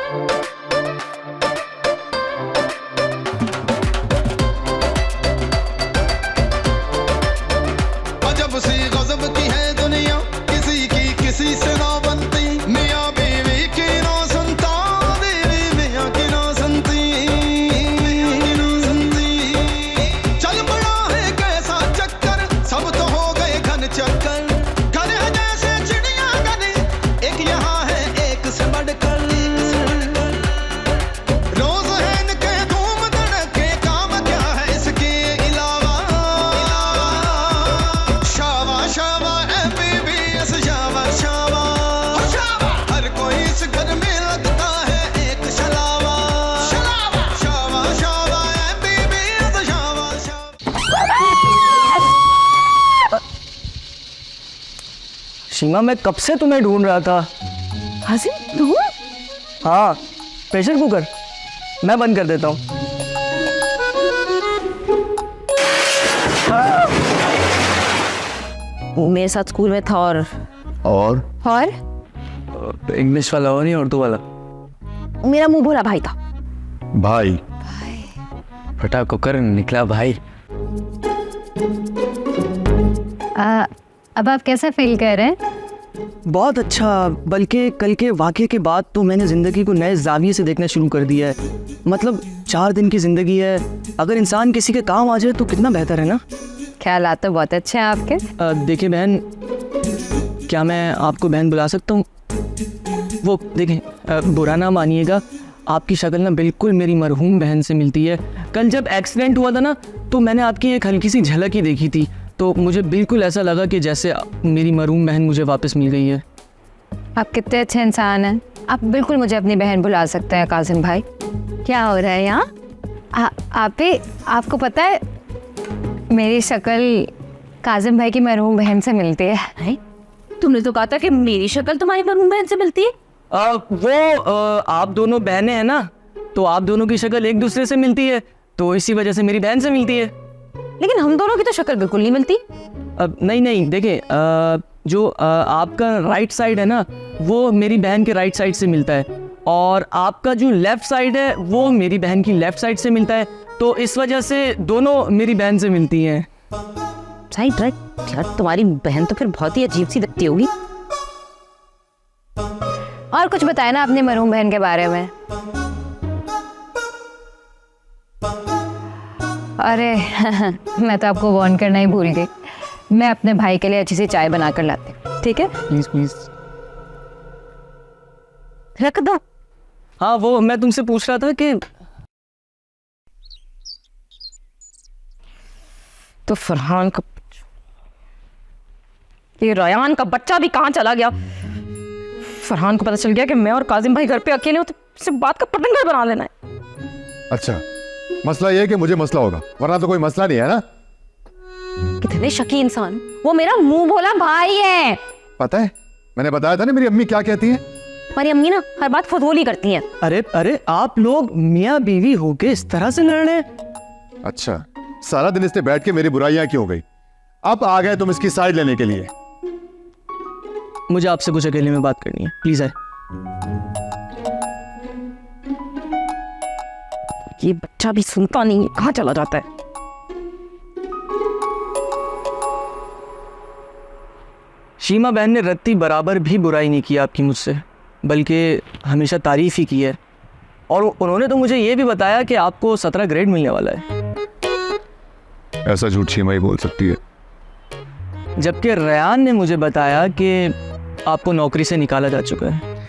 अजब सी गजब की है दुनिया, किसी की किसी से ना बनती, मियाँ बीवी की ना सुनता, बीवी मियाँ की ना सुनती, चल पड़ा है कैसा चक्कर, सब तो हो गए घन चक्कर, घर है जैसे चिड़िया घर, एक यहाँ है एक से बढ़कर, रोज है इनके धूम धड़के, काम क्या है इसके अलावा, शावा शावा MBBS शावा शावा, हर कोई इस घर में लगता है एक शलावा, शावा शावा MBBS शावा शावा। सीमा, मैं कब से तुम्हें ढूंढ रहा था। काजिम तुम? हाँ, प्रेशर कुकर मैं बंद कर देता हूँ। मेरे साथ स्कूल में था और इंग्लिश वाला हो नहीं, उर्दू वाला। मेरा मुंह भोला भाई था। भाई फटा कुकर निकला भाई। अब आप कैसा फील कर रहे हैं? बहुत अच्छा, बल्कि कल के वाक़े के बाद तो मैंने ज़िंदगी को नए ज़ाविये से देखना शुरू कर दिया है। मतलब 4 दिन की ज़िंदगी है, अगर इंसान किसी के काम आ जाए तो कितना बेहतर है ना। ख्यालात तो बहुत अच्छे हैं आपके। देखिए बहन, क्या मैं आपको बहन बुला सकता हूँ? वो देखें, बुरा ना मानिएगा, आपकी शक्ल ना बिल्कुल मेरी मरहूम बहन से मिलती है। कल जब एक्सीडेंट हुआ था ना, तो मैंने आपकी एक हल्की सी झलक ही देखी थी, तो मुझे बिल्कुल ऐसा लगा कि जैसे मेरी मरहूम बहन मुझे वापस मिल गई है। आप कितने अच्छे इंसान हैं। आप बिल्कुल मुझे अपनी बहन बुला सकते हैं काजिम भाई। क्या हो रहा है यहाँ? आपको पता है मेरी शक्ल काजिम भाई की मरहूम बहन से मिलती है। तुमने तो कहा था कि मेरी शक्ल तुम्हारी मरहूम बहन से मिलती है। आप दोनों बहनें हैं ना, तो आप दोनों की शक्ल एक दूसरे से मिलती है, तो इसी वजह से मेरी बहन से मिलती है। लेकिन हम दोनों की तो शक्ल बिल्कुल नहीं मिलती। नहीं देखिए, जो आपका राइट साइड है ना, वो मेरी बहन के राइट साइड से मिलता है, और आपका जो लेफ्ट साइड है वो मेरी बहन की लेफ्ट साइड से मिलता है, तो इस वजह से दोनों मेरी बहन से मिलती हैं। Side right? यार तुम्हारी बहन तो फिर बहुत ही अजीब सी दिखती होगी। और कुछ बताया ना अपनी मरहूम बहन के बारे में। अरे मैं तो आपको वार्न करना ही भूल गई। मैं अपने भाई के लिए अच्छी सी चाय बना कर लाती हूँ, ठीक है? प्लीज रख दो। हाँ, वो मैं तुमसे पूछ रहा था कि तो फरहान का, ये रयान का बच्चा भी कहाँ चला गया? फरहान को पता चल गया कि मैं और काजिम भाई घर पे अकेले हो, तो इससे बात का पतंगर बना लेना है। अच्छा, मसला ये है कि मुझे मसला होगा, वरना तो कोई मसला नहीं है ना। कितने शकी इंसान। वो मेरा मुंह भोला भाई है। पता है, मैंने बताया था ना मेरी अम्मी क्या कहती हैं। हमारी अम्मी ना हर बात फजूल ही करती हैं। अरे आप लोग मियाँ बीवी होके इस तरह से लड़ रहे हैं? अच्छा, सारा दिन इसने बैठ के मेरी बुराइयां क्यों गई, अब आ गए तुम इसकी साइड लेने के लिए। मुझे आपसे कुछ अकेले में बात करनी है, प्लीज आए। ये बच्चा भी सुनता नहीं है, कहाँ चला जाता है। शीमा बहन ने रत्ती बराबर भी बुराई नहीं की आपकी मुझसे, बल्कि हमेशा तारीफ ही की है, और उन्होंने तो मुझे ये भी बताया कि आपको 17 ग्रेड मिलने वाला है। ऐसा झूठ शीमा ही बोल सकती है। जबकि रयान ने मुझे बताया कि आपको नौकरी से निकाला जा चुका है।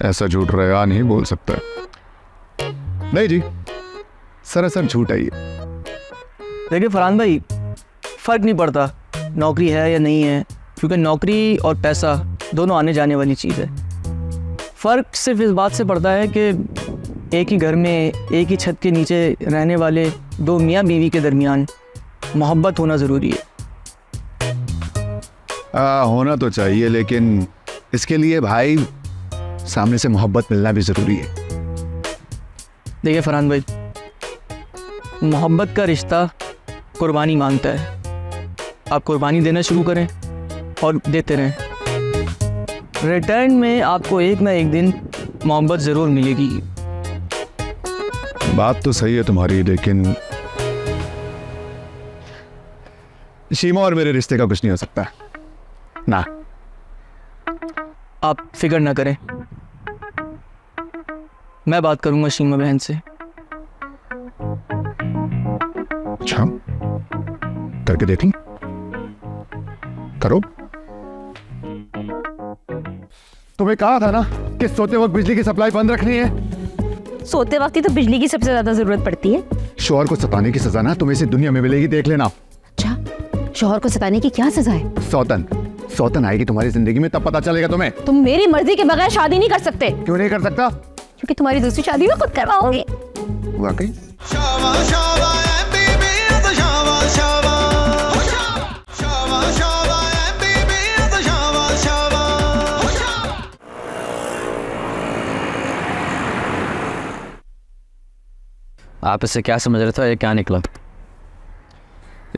ऐसा झूठ रयान ही बोल सकता है। नहीं जी, सरासर झूठ है ये। देखिए फरहान भाई, फ़र्क नहीं पड़ता नौकरी है या नहीं है, क्योंकि नौकरी और पैसा दोनों आने जाने वाली चीज़ है। फ़र्क सिर्फ इस बात से पड़ता है कि एक ही घर में एक ही छत के नीचे रहने वाले दो मियाँ बीवी के दरमियान मोहब्बत होना ज़रूरी है। होना तो चाहिए, लेकिन इसके लिए भाई सामने से मोहब्बत मिलना भी ज़रूरी है। देखिए फरहान भाई, मोहब्बत का रिश्ता कुर्बानी मांगता है। आप कुर्बानी देना शुरू करें और देते रहें। रिटर्न में आपको एक ना एक दिन मोहब्बत ज़रूर मिलेगी। बात तो सही है तुम्हारी, लेकिन शीमा और मेरे रिश्ते का कुछ नहीं हो सकता ना। आप फिक्र ना करें, मैं बात करूंगा शीमा बहन से। अच्छा, करके देखें, करो। तुम्हें कहा था ना कि सोते वक्त बिजली की सप्लाई बंद रखनी है। सोते वक्त ही तो बिजली की सबसे ज्यादा जरूरत पड़ती है। शोहर को सताने की सजा ना तुम्हें इस दुनिया में मिलेगी, देख लेना। अच्छा, शोहर को सताने की क्या सजा है? सौतन आएगी तुम्हारी जिंदगी में, तब पता चलेगा तुम्हें। तुम मेरी मर्जी के बगैर शादी नहीं कर सकते, क्यों नहीं कर सकता? क्योंकि तुम्हारी दूसरी शादी में खुद करवाओगे। वाकई? Shava Shava MBBS Shava Shava Shava Shava MBBS Shava Shava. आप इससे क्या समझ रहे थे, ये क्या निकला?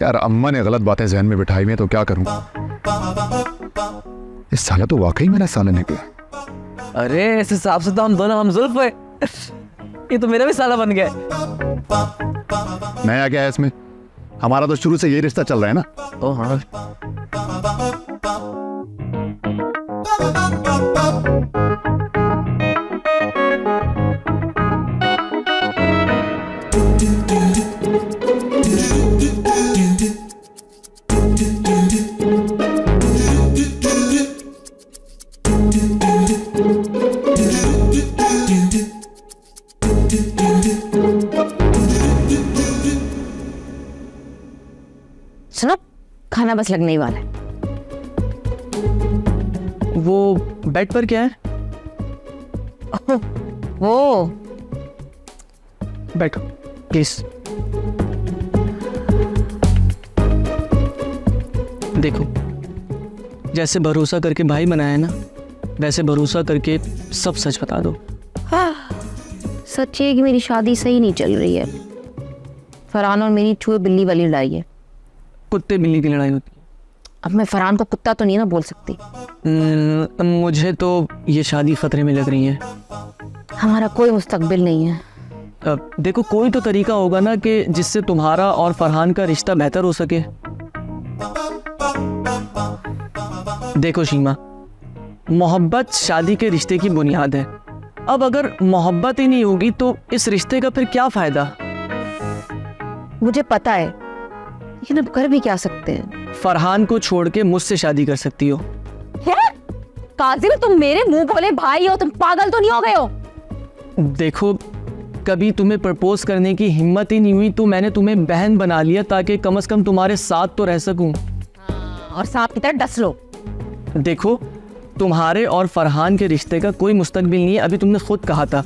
यार अम्मा ने गलत बातें जहन में बिठाई हुई हैं, तो क्या करूं? इस साला तो वाकई मेरा साला निकला। अरे इस हिसाब से तो हम दोनों हमजुल्फ है। ये तो मेरा भी साला बन गया। नया क्या है इसमें? हमारा तो शुरू से यही रिश्ता चल रहा है ना। ओ हाँ, सुनो, खाना बस लगने ही वाला है। वो बेड पर क्या है? वो बैठो प्लीज। देखो, जैसे भरोसा करके भाई बनाया ना, वैसे भरोसा करके सब सच बता दो। सच है कि मेरी शादी सही नहीं चल रही है। फरहान और मेरी चूहे बिल्ली वाली लड़ाई है। कुत्ते बिल्ली की लड़ाई होती अब मैं फरहान को कुत्ता तो नहीं ना बोल सकती। है। मुझे तो ये शादी खतरे में लग रही है। हमारा कोई मुस्तकबिल नहीं है। अब देखो, कोई तो तरीका होगा ना कि जिससे तुम्हारा और फरहान का रिश्ता बेहतर हो सके। देखो शीमा, मोहब्बत शादी के रिश्ते की बुनियाद है। अब अगर मोहब्बत ही नहीं होगी तो इस रिश्ते का फिर क्या फायदा? मुझे पता है, लेकिन अब कर भी क्या सकते हैं। फरहान को छोड़ के मुझसे शादी कर सकती हो। काजिम, तुम मेरे मुंह खोले भाई हो, तुम पागल तो नहीं हो गए हो? देखो, कभी तुम्हें प्रपोज करने की हिम्मत ही नहीं हुई तो मैंने तुम्हें बहन बना लिया ताकि कम से कम तुम्हारे साथ तो रह सकूं। और सांप की तरह डस लो। देखो, तुम्हारे और फरहान के रिश्ते का कोई मुस्तकबिल नहीं है। अभी तुमने खुद कहा था,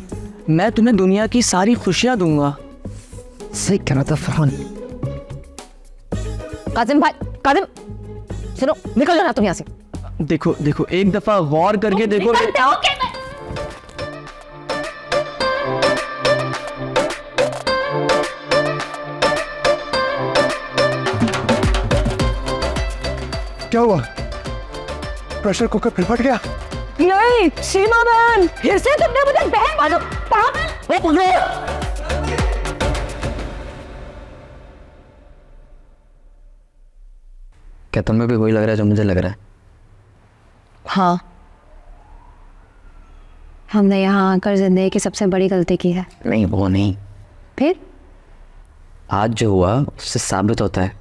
मैं तुम्हें दुनिया की सारी खुशियां दूंगा। सही कह रहा था फरहान। काजिम भाई, काजिम सुनो, निकल जाना तुम यहाँ से। देखो देखो, एक दफा गौर करके देखो। निकलते हो क्या? क्या हुआ? प्रेशर कुकर फिर फट गया? नहीं सीमा बहन, फिर से तुमने मुझे बहन मानो। पागल। क्या तुम्हें भी वही लग रहा है जो मुझे लग रहा है? हाँ, हमने यहाँ आकर जिंदगी की सबसे बड़ी गलती की है। नहीं, वो नहीं। फिर आज जो हुआ उससे साबित होता है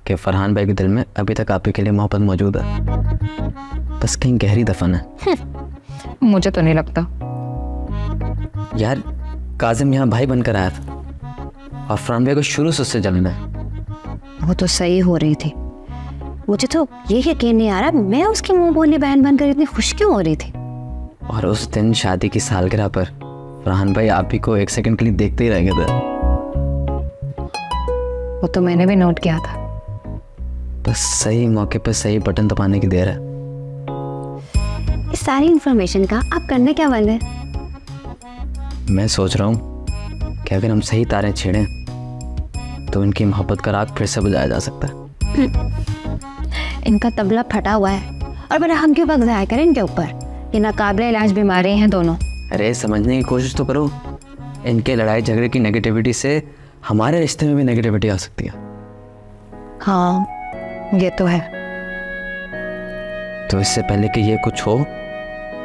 कि फरहान भाई के दिल में अभी तक आप ही के लिए मोहब्बत मौजूद है, बस कहीं गहरी दफन है। मुझे तो नहीं लगता। यार काजिम यहाँ भाई बनकर आया था और फरहान भाई को शुरू से उससे जलना है। वो तो सही हो रही थी। मुझे तो ये यकीन नहीं आ रहा, मैं उसकी मुंह बोली बहन बनकर इतनी खुश क्यों हो रही थी। और उस दिन शादी की सालगिरह पर फरहान भाई आप ही को एक सेकंड के लिए देखते ही रह गए थे। वो तो मैंने भी नोट किया था। बस सही मौके पर सही बटन दबाने की देर है। इस सारी इंफॉर्मेशन का आप करने क्या वाले हैं? मैं सोच रहा हूँ कि अगर हम सही तारें छेड़ें तो इनकी मोहब्बत का राग फिर से बुझाया जा सकता है। इनका तबला फटा हुआ है और मेरा हम क्यों वक्त ज़ाया करें इनके ऊपर? ये नाकाबिले इलाज बीमारी हैं दोनों। अरे समझने की कोशिश तो करो, इनके लड़ाई झगड़े की नेगेटिविटी से हमारे रिश्ते में भी नेगेटिविटी आ सकती है। हाँ ये तो है। तो इससे पहले कि ये कुछ हो,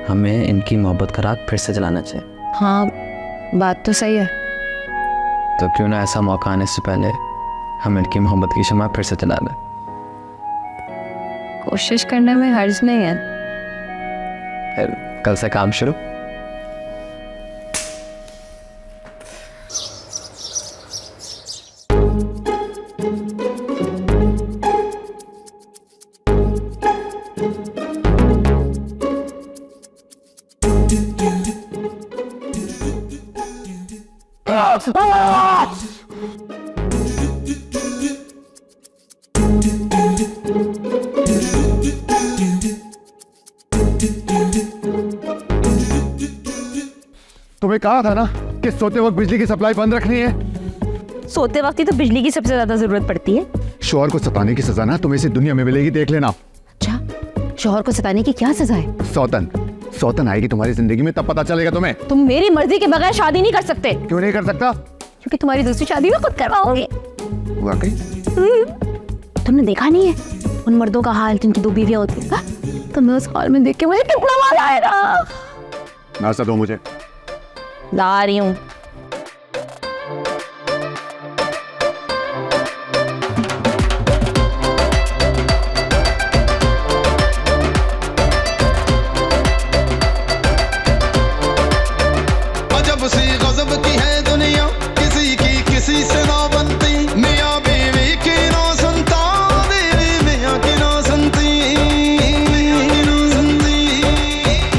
हमें इनकी मोहब्बत का राग फिर से जलाना चाहिए। हाँ बात तो सही है। तो क्यों ना ऐसा मौका आने से पहले हम इनकी मोहब्बत की शमा फिर से जला दें। कोशिश करने में हर्ज नहीं है। फिर कल से काम शुरू। तुम्हें कहा था ना कि सोते वक्त बिजली की सप्लाई बंद रखनी है। सोते वक्त ही तो बिजली की सबसे ज्यादा जरूरत पड़ती है। शोहर को सताने की सजा ना तुम्हें इसी दुनिया में मिलेगी, देख लेना। अच्छा शोहर को सताने की क्या सजा है? सौतन सौतन आएगी तुम्हारी जिंदगी में, तब पता चलेगा तुम्हें। तुम मेरी मर्जी के बगैर शादी नहीं कर सकते, क्यों नहीं कर सकता? क्योंकि तुम्हारी दूसरी शादी में खुद करवाओगे। वाकई? तुमने देखा नहीं है उन मर्दों का हाल जिनकी 2 बीवियां होती है? तुम्हें उस हॉल में देख के मुझे कितना मजा आएगा। नाश्ता दो मुझे। ला रही हूँ। अजब सी गजब की है दुनिया, किसी की किसी से ना बनती। मियाँ बीवी की ना सुनता, बीवी मियाँ की ना सुनती।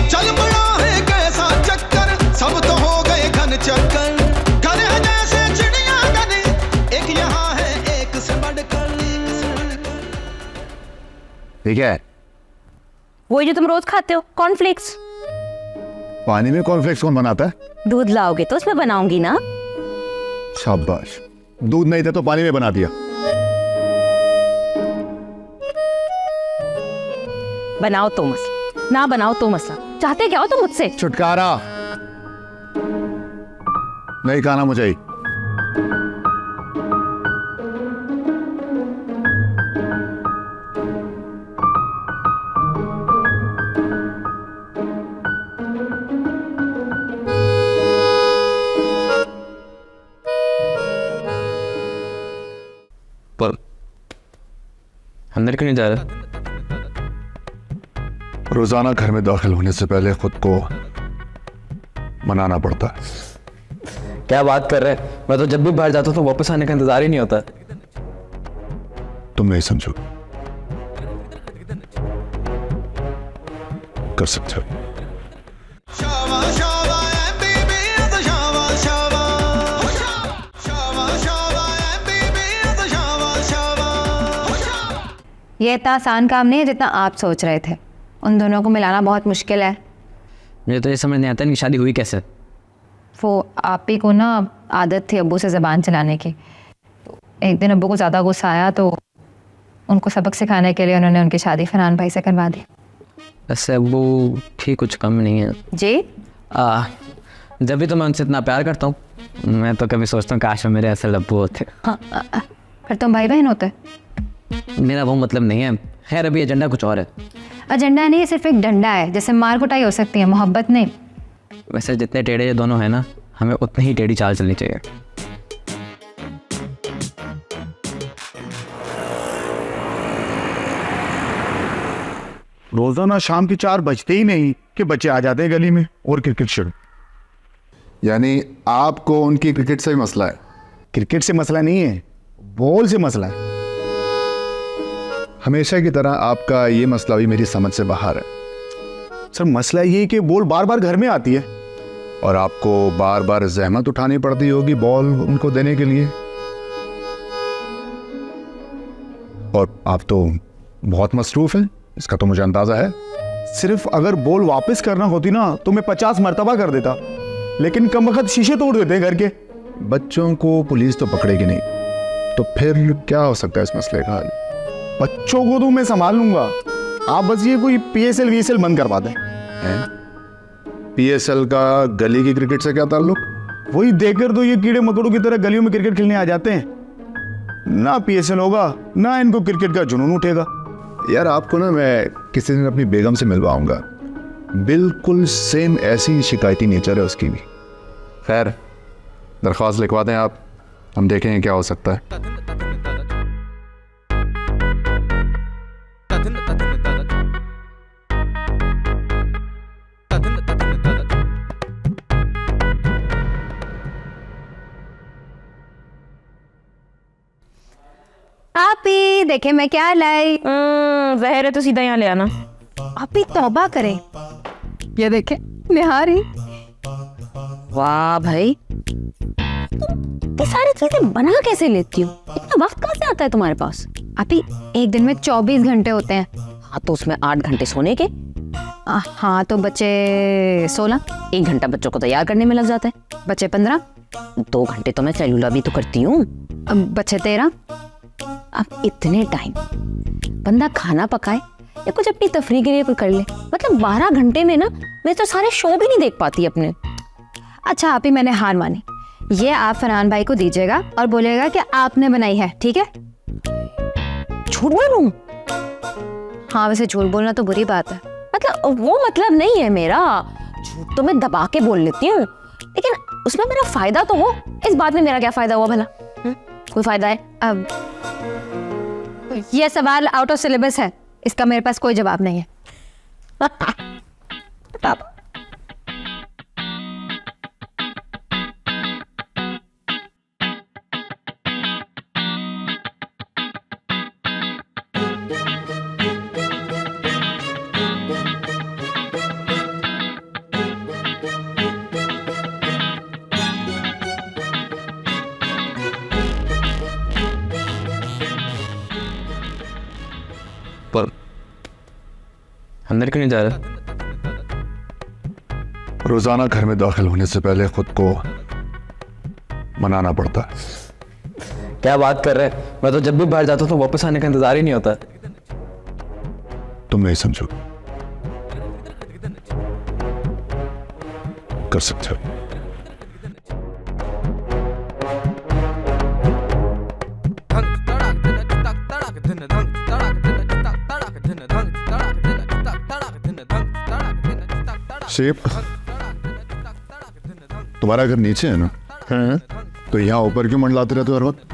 चल पड़ा है कैसा चक्कर, सब तो हो गए घन चक्कर। घर है जैसे चिड़िया घर, एक यहाँ है एक से बढ़कर। ठीक है। वही जो तुम रोज खाते हो, कॉर्नफ्लेक्स। पानी में कॉर्नफ्लेक्स कौन बनाता है? दूध लाओगे तो उसमें बनाऊंगी ना। शाबाश, दूध नहीं था तो पानी में बना दिया। बनाओ तो मसला, ना बनाओ तो मसला। चाहते क्या हो तुम मुझसे? छुटकारा नहीं खाना मुझे ही। पर अंदर क्यों नहीं जा रहा? रोजाना घर में दाखिल होने से पहले खुद को मनाना पड़ता है। क्या बात कर रहे हैं? मैं तो जब भी बाहर जाता हूँ तो वापस आने का इंतजार ही नहीं होता। तुम नहीं समझो, कर सकते हो। शावा शावा ऐ बीबी अद शावा शावा। शावा शावा ऐ बीबी अद शावा शावा। ये इतना आसान काम नहीं है जितना आप सोच रहे थे। उन दोनों को मिलाना बहुत मुश्किल है। मुझे तो ये समझ नहीं आता इनकी शादी हुई कैसे। वो आप ही को ना आदत थी अब्बू से ज़बान चलाने की। एक दिन अब्बू को ज़्यादा गुस्सा आया तो उनको सबक सिखाने के लिए उन्होंने उनकी शादी फरहान भाई से करवा दी। वैसे वो ठीक कुछ कम नहीं है जी? जब भी तो मैं उनसे इतना प्यार करता हूँ, मैं तो कभी सोचता हूँ काश वो मेरे असल अब्बू होते। हाँ फिर तुम भाई बहन होते? मेरा वो मतलब नहीं है। खैर अभी एजेंडा कुछ और है। एजेंडा नहीं, सिर्फ एक डंडा है जैसे मार कुटाई हो सकती है, मोहब्बत नहीं। वैसे जितने टेढ़े ये दोनों हैं ना, हमें उतनी ही टेढ़ी चाल चलनी चाहिए। रोजाना शाम की 4 बजते ही नहीं कि बच्चे आ जाते हैं गली में और क्रिकेट शुरू। यानी आपको उनकी क्रिकेट से ही मसला है? क्रिकेट से मसला नहीं है, बॉल से मसला है। हमेशा की तरह आपका ये मसला भी मेरी समझ से बाहर है। सर मसला ये है कि बॉल बार बार घर में आती है और आपको बार बार जहमत उठानी पड़ती होगी बॉल उनको देने के लिए। और आप तो बहुत मसरूफ हैं, इसका तो मुझे अंदाजा है। सिर्फ अगर बॉल वापस करना होती ना तो मैं 50 मरतबा कर देता, लेकिन कम वक्त शीशे तोड़ देते हैं घर के। बच्चों को पुलिस तो पकड़ेगी नहीं, तो फिर क्या हो सकता है इस मसले का हल? बच्चों को तो मैं संभाल लूंगा, आप बस ये कोई PSL VSL बंद करवा दें। PSL का गली की क्रिकेट से क्या ताल्लुक? वही देखकर तो ये कीड़े मकोड़ों की तरह गलियों में क्रिकेट खेलने आ जाते हैं। ना PSL होगा ना इनको क्रिकेट का जुनून उठेगा। यार आपको ना मैं किसी दिन अपनी बेगम से मिलवाऊंगा, बिल्कुल सेम ऐसी शिकायती नेचर है उसकी भी। खैर दरख्वास्त लिखवा दें आप, हम देखेंगे क्या हो सकता है। आपी देखे मैं क्या लाई। जहर है तो सीधा यहाँ ले आना। आपी तौबा करें, ये देखे निहारी। वाह भाई, ये सारी चीजें बना कैसे लेती हो? इतना वक्त कहाँ से आता है तुम्हारे पास? आपी एक दिन में 24 घंटे होते हैं। हाँ तो उसमें 8 घंटे सोने के। हाँ तो बचे 16। 1 घंटा बच्चों को तैयार करने में लग जाता है। बचे 15। 2 घंटे तो मैं सेलुला भी तो करती हूँ। अब बचे 13। अब इतने टाइम बंदा खाना पकाए या कुछ अपनी तफरीह के लिए कोई कर ले, मतलब 12 घंटे में ना मैं तो सारे शो भी नहीं देख पाती अपने। अच्छा आपी मैंने हार मानी, ये आप फरहान भाई को दीजिएगा और बोलेगा कि आपने बनाई है, ठीक है? झूठ बोलूं? हाँ वैसे झूठ बोलना तो बुरी बात है। मतलब वो मतलब नहीं है मेरा, झूठ तो मैं दबा के बोल लेती हूँ, लेकिन उसमें मेरा फायदा तो हो। इस बात में मेरा क्या फायदा हुआ भला? कोई फायदा है? अब ये सवाल आउट ऑफ सिलेबस है, इसका मेरे पास कोई जवाब नहीं है। पर अंदर क्यों नहीं जा रहा? रोजाना घर में दाखिल होने से पहले खुद को मनाना पड़ता है। क्या बात कर रहे हैं? मैं तो जब भी बाहर जाता हूँ तो वापस आने का इंतजार ही नहीं होता। तुम नहीं समझो, कर सकते हो। शेप तुम्हारा घर नीचे है ना? तो यहाँ ऊपर क्यों मंडलाते रहते हो हर वक्त?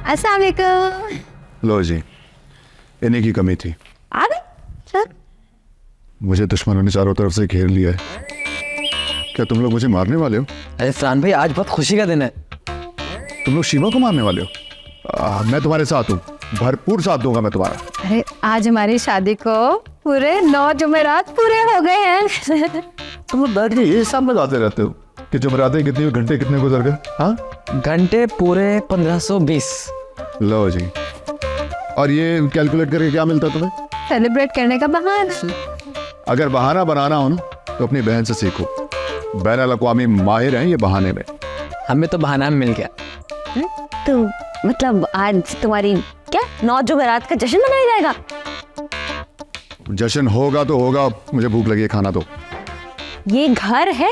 अस्सलाम वालेकुम। लो जी, इन्हीं की कमी थी। आ गए सर? मुझे दुश्मनों ने चारों तरफ से घेर लिया है। क्या तुम लोग मुझे मारने वाले हो? अरे फरहान भाई, आज बहुत खुशी का दिन है। तुम लोग शिवा को मारने वाले हो? मैं तुम्हारे साथ हूँ, भरपूर साथ दूंगा मैं तुम्हारा। अरे आज हमारी शादी को पूरे 9 जुमेरात पूरे हो गए हैं। तुम लोग बैठ के ये सब बताते रहते हो कि जुमेरातें कितनी घंटे कितने गुजर गए। हाँ घंटे पूरे 1520। लो जी, और ये कैलकुलेट करके क्या मिलता तुम्हें? सेलिब्रेट करने का बहाना। अगर बहाना बनाना हो ना तो अपनी बहन से सीखो, बैन अल-अक़वामी माहिर हैं ये बहाने में। हमें तो बहाना मिल गया। तो मतलब आज तुम्हारी क्या 9 जुमेरात का जश्न मनाया जाएगा? जश्न होगा तो होगा, मुझे भूख लगी है, खाना दो। ये घर है,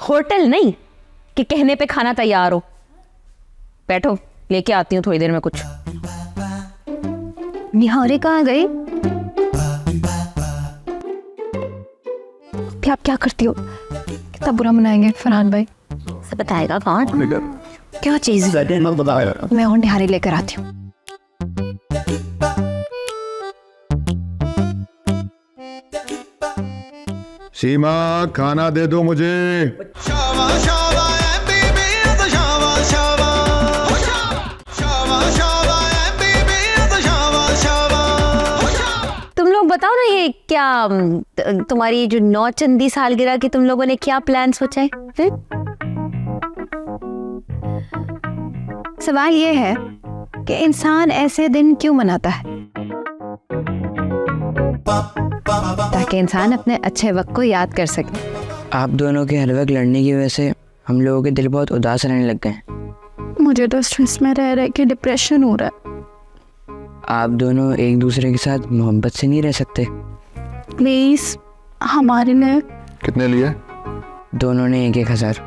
होटल नहीं कि कहने पे खाना तैयार हो। बैठो, लेके आती हूँ थोड़ी देर में कुछ। निहारी कहाँ गई? आप क्या करती हो? कितना बुरा मनाएंगे फरहान भाई। सब बताएगा कौन? क्या चीज? मैं और निहारी लेकर आती हूँ। सीमा खाना दे दो मुझे। शावा शावा ऐ बीबी अद शावा शावा शावा शावा ऐ बीबी अद शावा शावा। तुम लोग बताओ ना, ये क्या तुम्हारी जो 9 चंदी सालगिरह की तुम लोगों ने क्या प्लान सोचा है? सवाल ये है कि इंसान ऐसे दिन क्यों मनाता है? ताकि इंसान अपने अच्छे वक्त को याद कर सके। आप दोनों के हर वक्त लड़ने की वजह से हम लोगों के दिल बहुत उदास रहने लग गए हैं। मुझे तो स्ट्रेस में रह रह के डिप्रेशन हो रहा है। आप दोनों एक दूसरे के साथ मोहब्बत से नहीं रह सकते? प्लीज हमारे लिए। कितने लिए? दोनों ने 1,000।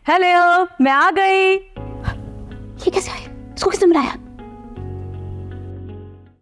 हेलो, मैं आ गई। ये कैसे आया? इसको किसने बुलाया?